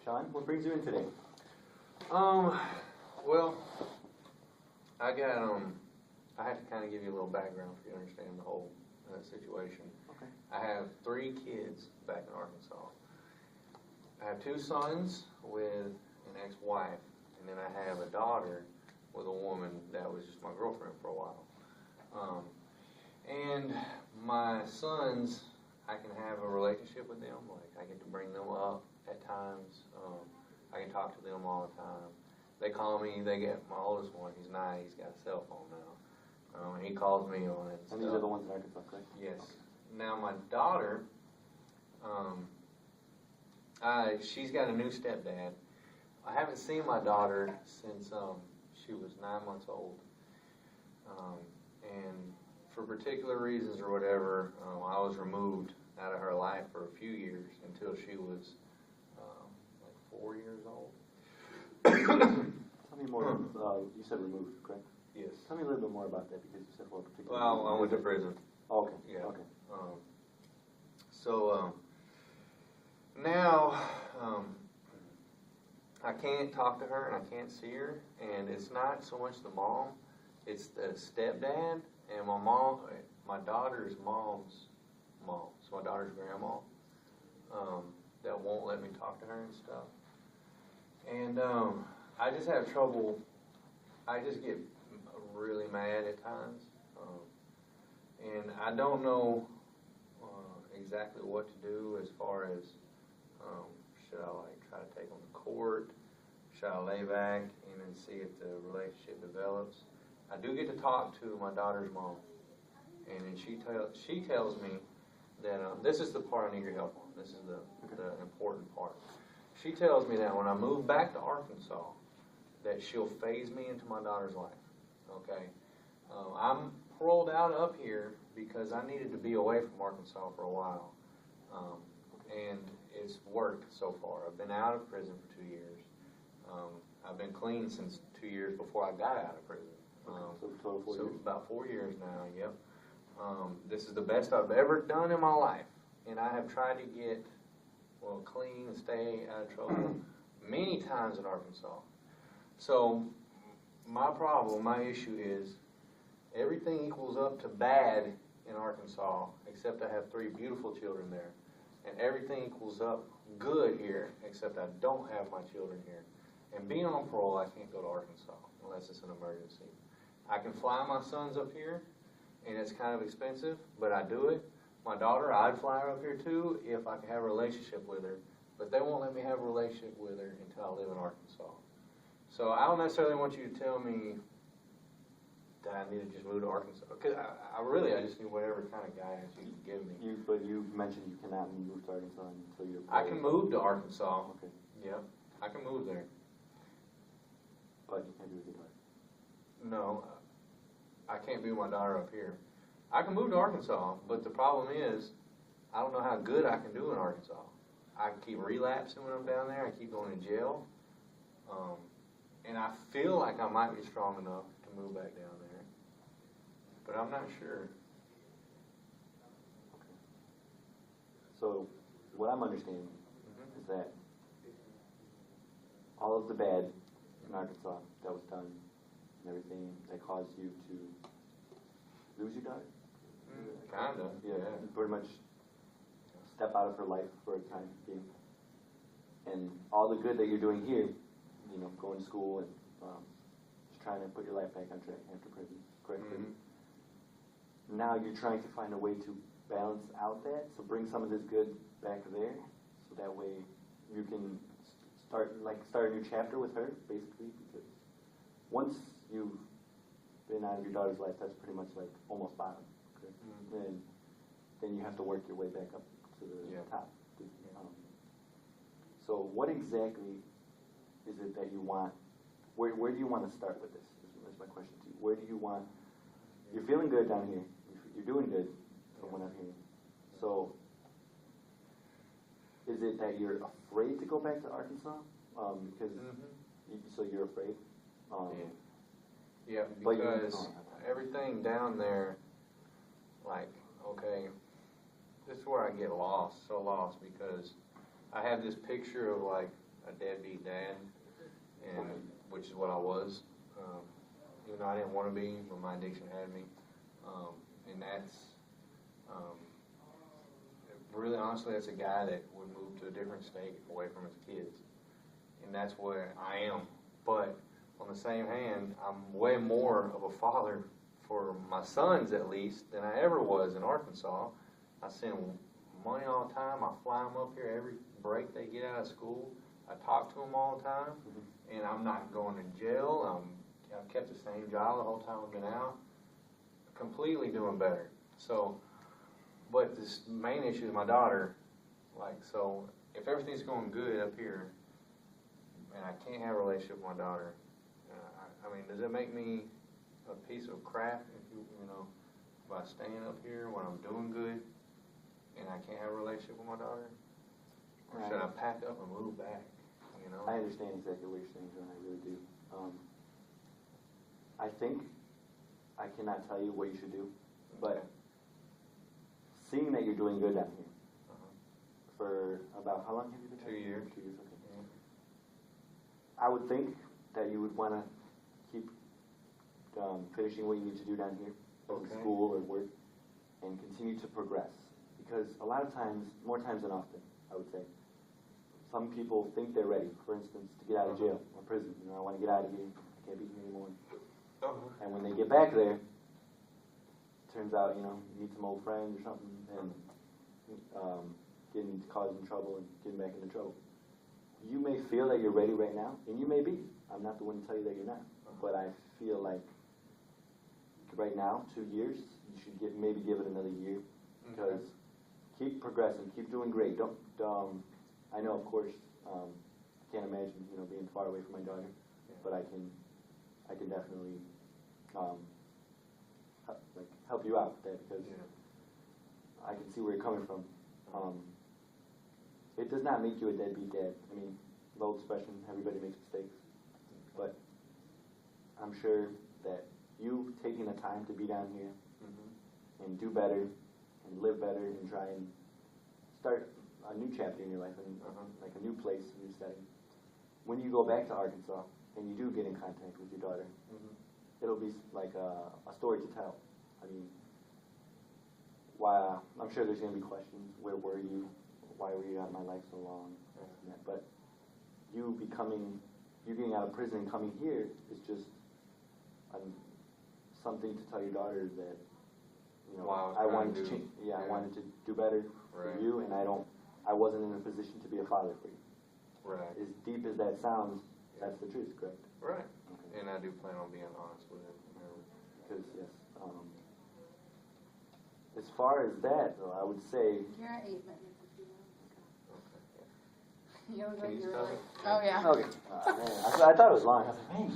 Sean, what brings you in today? Well, I have to kind of give you a little background for you to understand the whole situation. Okay. I have 3 kids back in Arkansas. I have 2 sons with an ex-wife, and then I have a daughter with a woman that was just my girlfriend for a while. And my sons, I can have a relationship with them. Like, I get to bring them up at times. I can talk to them all the time. They call me. They get my oldest one. He's 9. He's got a cell phone now. And he calls me on it. And these are the ones in Arkansas, correct? Yes. Okay. Now my daughter, she's got a new stepdad. I haven't seen my daughter since she was 9 months old. And for particular reasons or whatever, I was removed out of her life for a few years until she was like 4 years old. Tell me more. You said removed, correct? Yes. Tell me a little bit more about that because you said for a particular. Well, I went to prison. Oh, okay. Yeah. Okay. So now I can't talk to her and I can't see her, and it's not so much the mom, it's the stepdad and my mom, my daughter's mom's mom, so my daughter's grandma, that won't let me talk to her and stuff. And I just have trouble. I just get really mad at times, and I don't know exactly what to do as far as should I like try to take them to court, should I lay back and then see if the relationship develops. I do get to talk to my daughter's mom, and then she tells me that this is the part I need your help on. This is the important part. She tells me that when I move back to Arkansas, that she'll phase me into my daughter's life. Okay, I'm paroled out up here because I needed to be away from Arkansas for a while, and it's worked so far. I've been out of prison for 2 years. I've been clean since 2 years before I got out of prison. So total 4 years. About 4 years now. Yep. This is the best I've ever done in my life, and I have tried to get clean and stay out of trouble many times in Arkansas. So my problem, my issue is everything equals up to bad in Arkansas, except I have 3 beautiful children there. And everything equals up good here, except I don't have my children here. And being on parole, I can't go to Arkansas unless it's an emergency. I can fly my sons up here, and it's kind of expensive, but I do it. My daughter, I'd fly her up here too if I could have a relationship with her, but they won't let me have a relationship with her until I live in Arkansas. So I don't necessarily want you to tell me that I need to just move to Arkansas, because I just need whatever kind of guidance you can give me. But you mentioned you cannot move to Arkansas until you're. I can move to Arkansas. Okay. Yep, I can move there. But you can't do it with your daughter. No, I can't be with my daughter up here. I can move to Arkansas, but the problem is I don't know how good I can do in Arkansas. I keep relapsing when I'm down there. I keep going to jail. And I feel like I might be strong enough to move back down there, but I'm not sure. Okay. So what I'm understanding is that all of the bad in Arkansas that was done and everything that caused you to lose your daughter? Kinda. Yeah. Pretty much step out of her life for a time being. And all the good that you're doing here, you know, going to school and just trying to put your life back on track after prison, correct? Now you're trying to find a way to balance out that, so bring some of this good back there, so that way you can start a new chapter with her, basically, because once you've been out of your daughter's life, that's pretty much like almost bottom, correct? Then you have to work your way back up to the top. So what exactly is it that you want? Where do you want to start with this? Is my question to you. Where do you want? You're feeling good down here. You're doing good from what I'm hearing. So is it that you're afraid to go back to Arkansas? Because so you're afraid? Yeah, because everything down there, like, okay, this is where I get so lost, because I have this picture of like a deadbeat dad, and which is what I was. Even though I didn't want to be, but my addiction had me. And that's really honestly, that's a guy that would move to a different state away from his kids, and that's where I am. But on the same hand, I'm way more of a father for my sons, at least, than I ever was in Arkansas. I send money all the time. I fly them up here every break they get out of school. I talk to them all the time, and I'm not going to jail. I've kept the same job the whole time I've been out. Completely doing better. So, but this main issue is my daughter. Like, so if everything's going good up here, and I can't have a relationship with my daughter, I mean, does it make me a piece of crap if you know, by staying up here when I'm doing good, and I can't have a relationship with my daughter? Or should I pack up and move back? You know? I understand exactly what you're saying, John. I really do. I think I cannot tell you what you should do, but seeing that you're doing good down here for about how long have you been? 2 years. 2 years, okay. Yeah. I would think that you would want to keep finishing what you need to do down here, in school or work, and continue to progress. Because a lot of times, more times than often, I would say, some people think they're ready, for instance, to get out of jail or prison. You know, I want to get out of here. I can't be here anymore. And when they get back there, turns out, you know, you meet some old friends or something, and causing trouble and getting back into trouble. You may feel that you're ready right now, and you may be. I'm not the one to tell you that you're not. But I feel like right now, 2 years, you should maybe give it another year, because keep progressing, keep doing great. Don't. I know, of course, I can't imagine, you know, being far away from my daughter, but I can definitely help you out with that, because I can see where you're coming from. It does not make you a deadbeat dad. I mean, the old expression, everybody makes mistakes, but I'm sure that you taking the time to be down here and do better and live better and try and start a new chapter in your life, and like a new place, a new setting. When you go back to Arkansas and you do get in contact with your daughter, it'll be like a story to tell. I mean, I'm sure there's going to be questions. Where were you? Why were you out of my life so long? But you getting out of prison and coming here is just something to tell your daughter that, you know, I wanted to change. I wanted to do better for you, and I wasn't in a position to be a father for you. Right. As deep as that sounds, that's the truth, correct? Right. Okay. And I do plan on being honest with it. Because, yes. As far as that, though, I would say... You're at 8 minutes if you want. Okay. You know, Can you you're stop like, it? oh yeah. Okay. Man, I thought it was long. I was like, man,